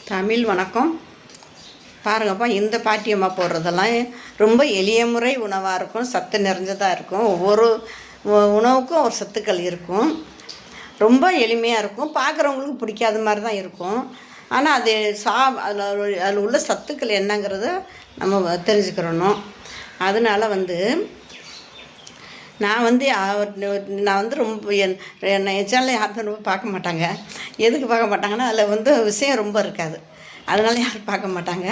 தமிழ் வணக்கம். பாருங்கப்பா, இந்த பாட்டியம்மா போடுறதெல்லாம் ரொம்ப எளிய முறை உணவாக இருக்கும், சத்து நிறைஞ்சதாக இருக்கும். ஒவ்வொரு உணவுக்கும் ஒரு சத்துக்கள் இருக்கும். ரொம்ப எளிமையாக இருக்கும், பார்க்குறவங்களுக்கு பிடிக்காத மாதிரி தான் இருக்கும். ஆனால் அது அதில் உள்ள சத்துக்கள் என்னங்கிறத நம்ம தெரிஞ்சுக்கிறணும். அதனால் நான் ரொம்ப என் சேனலில் யாரும் ரொம்ப பார்க்க மாட்டாங்க. எதுக்கு பார்க்க மாட்டாங்கன்னா, அதில் விஷயம் ரொம்ப இருக்காது. அதனால யாரும் பார்க்க மாட்டாங்க.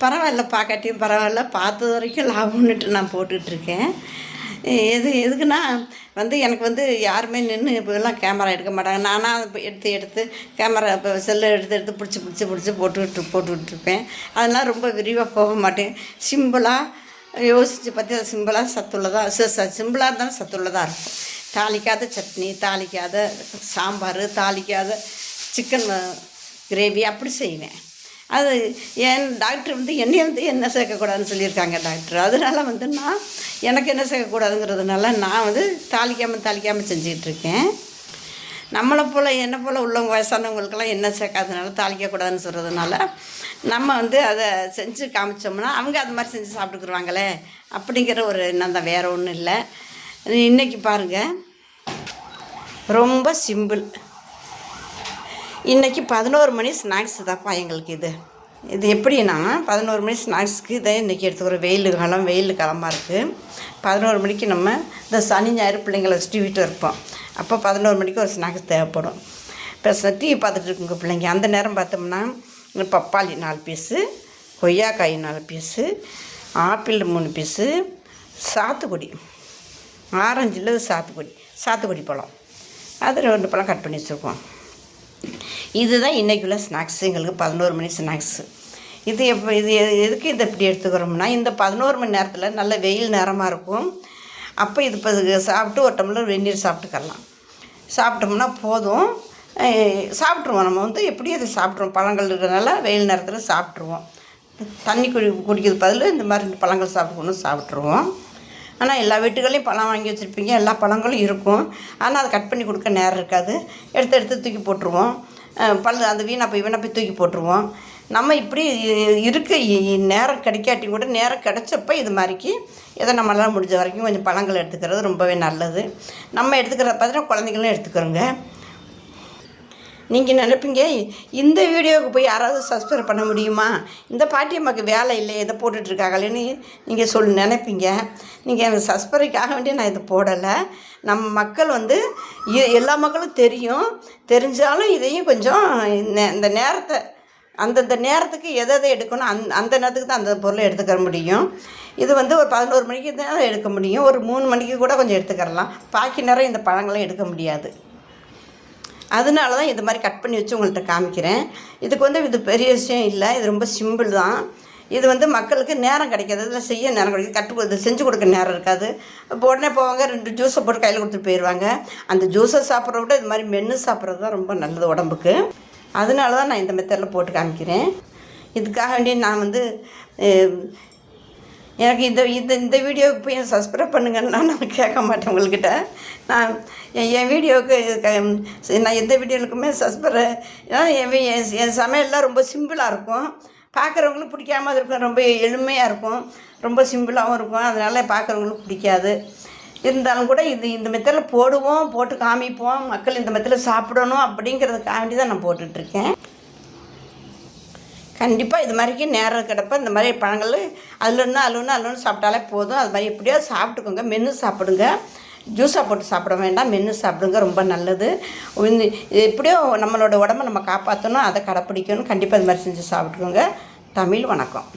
பரவாயில்ல, பார்க்காட்டியும் பரவாயில்ல, பார்த்தது வரைக்கும் லாபம்னுட்டு நான் போட்டுட்ருக்கேன். எதுக்குன்னா எனக்கு யாருமே நின்று இப்போலாம் கேமரா எடுக்க மாட்டாங்க. நானாக எடுத்து கேமரா இப்போ செல்லை எடுத்து பிடிச்சி போட்டுக்கிட்டுருப்பேன். அதனால் ரொம்ப விரிவாக போக மாட்டேன். சிம்பிளாக யோசித்து பார்த்து அது சிம்பிளாக சத்துள்ளதாக சிம்பிளாக இருந்தாலும் சத்துள்ளதாக இருக்கும். தாளிக்காத சட்னி, தாளிக்காத சாம்பார், தாளிக்காத சிக்கன் கிரேவி அப்படி செய்வேன். அது என் டாக்டர் என்னையை எண்ணெய் சேர்க்கக்கூடாதுன்னு சொல்லியிருக்காங்க டாக்டர். அதனால் நான் எனக்கு என்ன சேர்க்கக்கூடாதுங்கிறதுனால நான் தாளிக்காமல் செஞ்சுக்கிட்டுருக்கேன். என்னை போல் உள்ளவங்க வயசானவங்களுக்கெல்லாம் எண்ணெய் சேர்க்காதனால தாளிக்கக்கூடாதுன்னு சொல்கிறதுனால நம்ம அதை செஞ்சு காமிச்சோம்னா அவங்க அது மாதிரி செஞ்சு சாப்பிட்டுக்குருவாங்களே அப்படிங்கிற ஒரு எண்ணம் தான், வேறு ஒன்றும் இல்லை. இன்றைக்கி பாருங்கள், ரொம்ப சிம்பிள். இன்றைக்கி 11 மணி ஸ்நாக்ஸ் தான்ப்பா எங்களுக்கு. இது எப்படின்னா 11 மணி ஸ்நாக்ஸுக்கு இதை இன்றைக்கி எடுத்துக்கிறோம். வெயில் காலமாக இருக்குது. 11 மணிக்கு நம்ம இந்த சனி ஞாயிறு பிள்ளைங்களை வச்சுட்டு வீட்டில் இருப்போம். அப்போ 11 மணிக்கு ஒரு ஸ்நாக்ஸ் தேவைப்படும். இப்போ டிவி பார்த்துட்டு இருக்குங்க பிள்ளைங்க. அந்த நேரம் பார்த்தோம்னா பப்பாளி 4 பீஸு, கொய்யாக்காய் 4 பீஸு, ஆப்பிள் 3 பீஸு, சாத்துக்குடி, ஆரஞ்சில் சாத்துக்குடி பழம் அது 2 பழம் கட் பண்ணி வச்சுருக்கோம். இதுதான் இன்றைக்குள்ள ஸ்நாக்ஸ் எங்களுக்கு 11 மணி ஸ்நாக்ஸு. இது எதுக்கு இதை எப்படி எடுத்துக்கிறோம்னா, இந்த 11 மணி நேரத்தில் நல்ல வெயில் நேரமாக இருக்கும். அப்போ இப்போ சாப்பிட்டு ஒரு டம்ளர் வெந்நீர் சாப்பிட்டோம்னா போதும். சாப்பிட்ருவோம். நம்ம எப்படி அதை சாப்பிட்ருவோம், பழங்கள் இருக்கிறதுனால வெயில் நேரத்தில் சாப்பிட்ருவோம். தண்ணி குடிக்கிறது பதில் இந்த மாதிரி 2 பழங்கள் சாப்பிட்ருவோம். ஆனால் எல்லா வீட்டுகளையும் பழம் வாங்கி வச்சுருப்பீங்க, எல்லா பழங்களும் இருக்கும். ஆனால் அதை கட் பண்ணி கொடுக்க நேரம் இருக்காது. எடுத்து தூக்கி போட்டுருவோம். அந்த வீணாக போய் தூக்கி போட்டுருவோம். நம்ம இப்படி நேரம் கிடைக்காட்டி கூட நேரம் கிடைச்சப்ப இது மாதிரிக்கு எதை நம்மளால் முடிஞ்ச வரைக்கும் கொஞ்சம் பழங்கள் எடுத்துக்கிறது ரொம்பவே நல்லது. நம்ம எடுத்துக்கிறத பார்த்தீங்கன்னா குழந்தைங்களும் எடுத்துக்கிறோங்க. நீங்கள் நினைப்பீங்க, இந்த வீடியோவுக்கு போய் யாராவது சப்ஸ்கிரைப் பண்ண முடியுமா, இந்த பாட்டியம்மாவுக்கு வேலை இல்லை, எதை போட்டுட்ருக்காங்களேன்னு நீங்கள் நினைப்பீங்க. நீங்கள் எனக்கு சப்ஸ்கிரைப்காக வேண்டிய நான் இதை போடலை. நம்ம மக்கள் எல்லா மக்களும் தெரிஞ்சாலும் இதையும் கொஞ்சம் இந்த நேரத்தை அந்தந்த நேரத்துக்கு எதை எடுக்கணும் அந்த நேரத்துக்கு தான் அந்த பொருளை எடுத்துக்கிற முடியும். இது ஒரு 11 மணிக்கு தான் எடுக்க முடியும். ஒரு 3 மணிக்கு கூட கொஞ்சம் எடுத்துக்கிறலாம். பாக்கி நேரம் இந்த பழங்களை எடுக்க முடியாது. அதனால தான் இது மாதிரி கட் பண்ணி வச்சு உங்கள்கிட்ட காமிக்கிறேன். இதுக்கு இது பெரிய விஷயம் இல்லை, இது ரொம்ப சிம்பிள் தான். இது மக்களுக்கு நேரம் கிடைக்காது, இதில் செய்ய நேரம் கிடைக்காது, இது செஞ்சு கொடுக்க நேரம் இருக்காது. இப்போ உடனே போவாங்க, 2 ஜூஸை போட்டு கையில் கொடுத்துட்டு போயிடுவாங்க. அந்த ஜூஸை சாப்பிட்றத விட இது மாதிரி மென்று சாப்பிட்றது தான் ரொம்ப நல்லது உடம்புக்கு. அதனால தான் நான் இந்த மெத்தடில் போட்டு காமிக்கிறேன். இதுக்காக வேண்டி நான் எனக்கு இந்த வீடியோவுக்கு போய் சப்ஸ்கிரைப் பண்ணுங்கன்னு நான் கேட்க மாட்டேன் உங்கள்கிட்ட. நான் என் வீடியோவுக்கு நான் எந்த வீடியோவுக்குமே ஏன்னா என் சமையல்லாம் ரொம்ப சிம்பிளாக இருக்கும். பார்க்குறவங்களுக்கு பிடிக்காம இருக்கும், ரொம்ப எளிமையாக இருக்கும், ரொம்ப சிம்பிளாகவும் இருக்கும். அதனால் பார்க்குறவங்களுக்கு பிடிக்காது. இருந்தாலும் கூட இந்த மெத்தடில் போட்டு காமிப்போம். மக்கள் இந்த மெத்தடில் சாப்பிடணும் அப்படிங்கிறதுக்காண்டி தான் நான் போட்டுட்ருக்கேன். கண்டிப்பாக இது மாதிரிக்கு நேரம் கிடப்ப இந்த மாதிரி பழங்கள் அதில் ஒன்று சாப்பிட்டாலே போதும். அது மாதிரி எப்படியோ சாப்பிட்டுக்கோங்க. மென்று சாப்பிடுங்க, ஜூஸாக போட்டு சாப்பிட வேண்டாம், மென்று சாப்பிடுங்க, ரொம்ப நல்லது. எப்படியோ நம்மளோட உடம்பை நம்ம காப்பாற்றணும், அதை கடைப்பிடிக்கணும். கண்டிப்பாக இது மாதிரி செஞ்சு சாப்பிட்டுக்கோங்க. தமிழ் வணக்கம்.